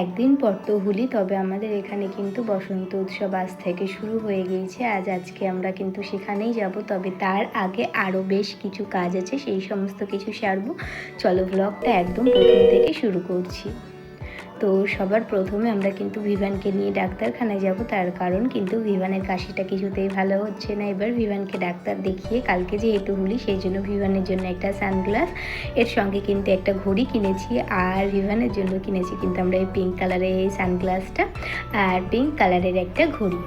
একদিন পর তো হোলি, তবে আমাদের এখানে কিন্তু বসন্ত উৎসব আজ থেকে শুরু হয়ে গিয়েছে। আজকে আমরা কিন্তু সেখানেই যাব, তবে তার আগে আরও বেশ কিছু কাজ আছে, সেই সমস্ত কিছু সারবো। চলো ব্লগটা একদম প্রথম থেকে শুরু করছি। তো সবার প্রথমে আমরা কিন্তু ভিভানকে নিয়ে ডাক্তারখানায় যাব, তার কারণ কিন্তু ভিভানের কাশিটা কিছুতেই ভালো হচ্ছে না। এবার ভিভানকে ডাক্তার দেখিয়ে কালকে যেহেতু হোলি, সেই জন্য ভিভানের জন্য একটা সানগ্লাস, এর সঙ্গে কিন্তু একটা ঘড়ি কিনেছি, আর ভিভানের জন্য কিনেছি কিন্তু আমরা এই পিঙ্ক কালারের এই সানগ্লাসটা আর পিঙ্ক কালারের একটা ঘড়ি।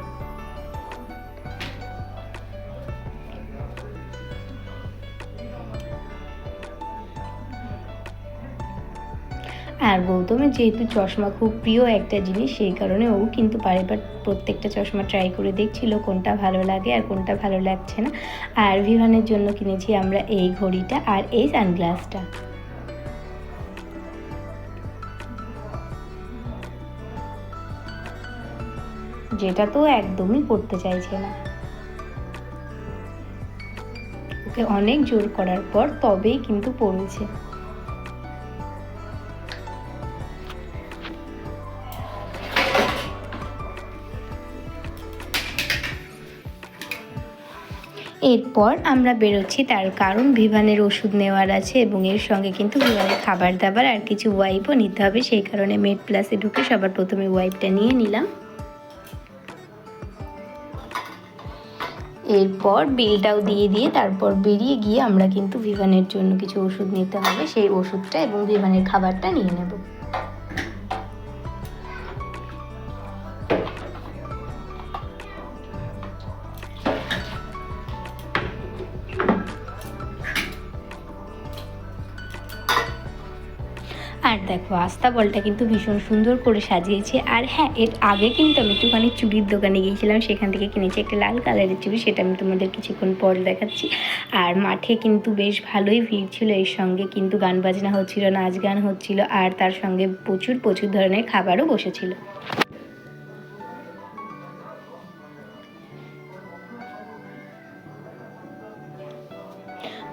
আর গৌতমের যেহেতু চশমা খুব প্রিয় একটা জিনিস, সেই কারণে ও কিন্তু বারবার প্রত্যেকটা চশমা ট্রাই করে দেখছিল কোনটা ভালো লাগে আর কোনটা ভালো লাগছে না। আর ভিভানের জন্য কিনেছি আমরা এই ঘড়িটা আর এই সানগ্লাসটা, যেটা তো একদমই পড়তে চাইছে না। ওকে অনেক জোর করার পর তবেই কিন্তু পড়েছে। এরপর আমরা বেরোচ্ছি, তার কারণ ভিভানের ওষুধ নেওয়ার আছে এবং এর সঙ্গে কিন্তু ভিভানের খাবার দাবার আর কিছু ওয়াইপও নিতে হবে, সেই কারণে মেড প্লাসে ঢুকে সবার প্রথমে ওয়াইপটা নিয়ে নিলাম। এরপর বিলটাও দিয়ে তারপর বেরিয়ে গিয়ে আমরা কিন্তু ভিভানের জন্য কিছু ওষুধ নিতে হবে, সেই ওষুধটা এবং ভিভানের খাবারটা নিয়ে নেব। আর দেখো আস্তাবলটা কিন্তু ভীষণ সুন্দর করে সাজিয়েছে। আর হ্যাঁ, এর আগে কিন্তু আমি একটুখানি চুড়ির দোকানে গিয়েছিলাম, সেখান থেকে কিনেছি একটা লাল কালারের চুড়ি, সেটা আমি তোমাদের কিছুক্ষণ পর দেখাচ্ছি। আর মাঠে কিন্তু বেশ ভালোই ভিড় ছিল, এর সঙ্গে কিন্তু গান বাজনা হচ্ছিল, নাচ গান হচ্ছিল, আর তার সঙ্গে প্রচুর ধরনের খাবারও বসেছিল।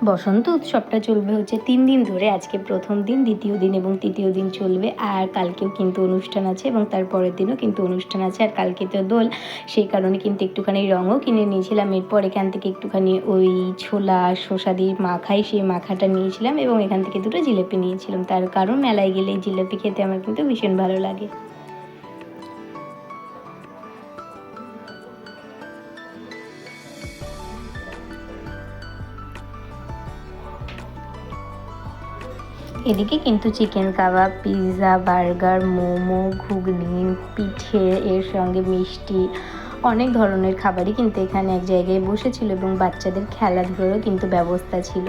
বসন্ত উৎসবটা চলবে হচ্ছে 3 দিন ধরে। আজকে প্রথম দিন, দ্বিতীয় দিন এবং তৃতীয় দিন চলবে, আর কালকেও কিন্তু অনুষ্ঠান আছে এবং তার পরের দিনও কিন্তু অনুষ্ঠান আছে। আর কালকে তো দোল, সেই কারণে কিন্তু একটুখানি রঙও কিনে নিয়েছিলাম। এরপর এখান থেকে একটুখানি ওই ছোলা শসা দিয়ে মাখাই, সেই মাখাটা নিয়েছিলাম এবং এখান থেকে 2টো জিলেপি নিয়েছিলাম, তার কারণ মেলায় গেলে এই জিলেপি খেতে আমার কিন্তু ভীষণ ভালো লাগে। এদিকে কিন্তু চিকেন কাবাব, পিৎজা, বার্গার, মোমো, ঘুগনি, পিঠে, এর সঙ্গে মিষ্টি, অনেক ধরনের খাবারই কিন্তু এখানে এক জায়গায় বসেছিল এবং বাচ্চাদের খেলাধুলোরও কিন্তু ব্যবস্থা ছিল।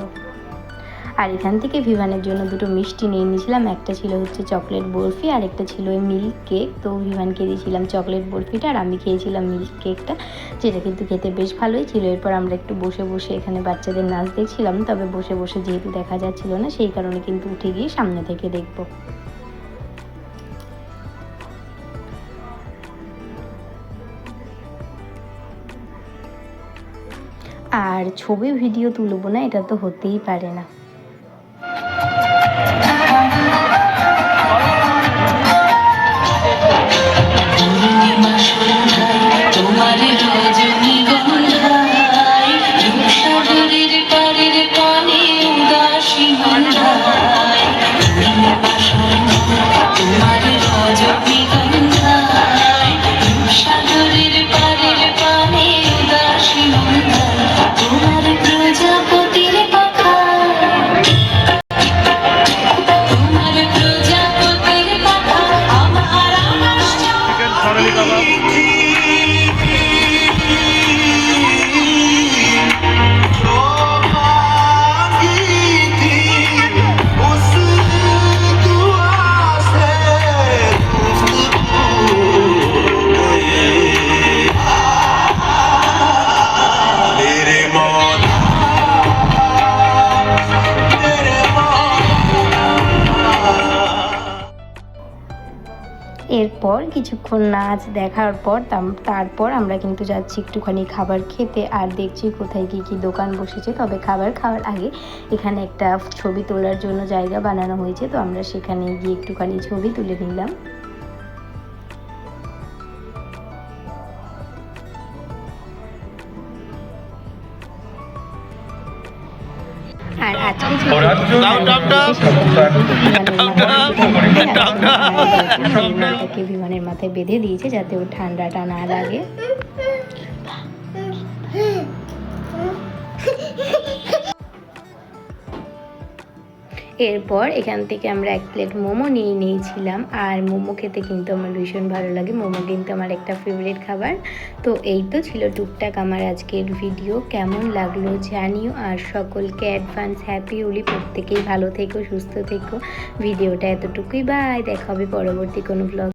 আর এখান থেকে ভিভানের জন্য 2টো মিষ্টি নিয়ে নিয়েছিলাম, একটা ছিল হচ্ছে চকলেট বরফি আর একটা ছিল মিল্ক কেক। তো ভিভানকে দিয়েছিলাম চকলেট বরফিটা আর আমি খেয়েছিলাম মিল্ক কেকটা, যেটা কিন্তু খেতে বেশ ভালোই ছিল। এরপর আমরা একটু বসে এখানে বাচ্চাদের নাচ দেখছিলাম, তবে বসে যেহেতু দেখা যাচ্ছিল না, সেই কারণে কিন্তু উঠে গিয়ে সামনে থেকে দেখবো। আর ছবি ভিডিও তুলবো না, এটা তো হতেই পারে না। এরপর কিছুক্ষণ নাচ দেখার পর তারপর আমরা কিন্তু যাচ্ছি একটুখানি খাবার খেতে, আর দেখছি কোথায় কী দোকান বসেছে। তবে খাবার খাওয়ার আগে এখানে একটা ছবি তোলার জন্য জায়গা বানানো হয়েছে, তো আমরা সেখানে গিয়ে একটুখানি ছবি তুলে নিলাম। আর আজকে যে বিমানটাকে বিমানের মাথায় বেঁধে দিয়েছে যাতে ওর ঠান্ডাটা না লাগে। এরপর এখান থেকে আমরা 1 প্লেট মোমো নিয়ে নিয়েছিলাম। আর মোমো খেতে কিন্তু আমার ভীষণ ভালো লাগে, মোমো কিন্তু আমার একটা ফেভারিট খাবার। তো এই তো ছিল টুকটাক আমার আজকের ভিডিও। কেমন লাগলো জানিও, আর সকলকে অ্যাডভান্স হ্যাপি হোলি। প্রত্যেকেই ভালো থেকো, সুস্থ থেকো। ভিডিওটা এতটুকুই, বাই। দেখা হবে পরবর্তী কোনো ব্লগ।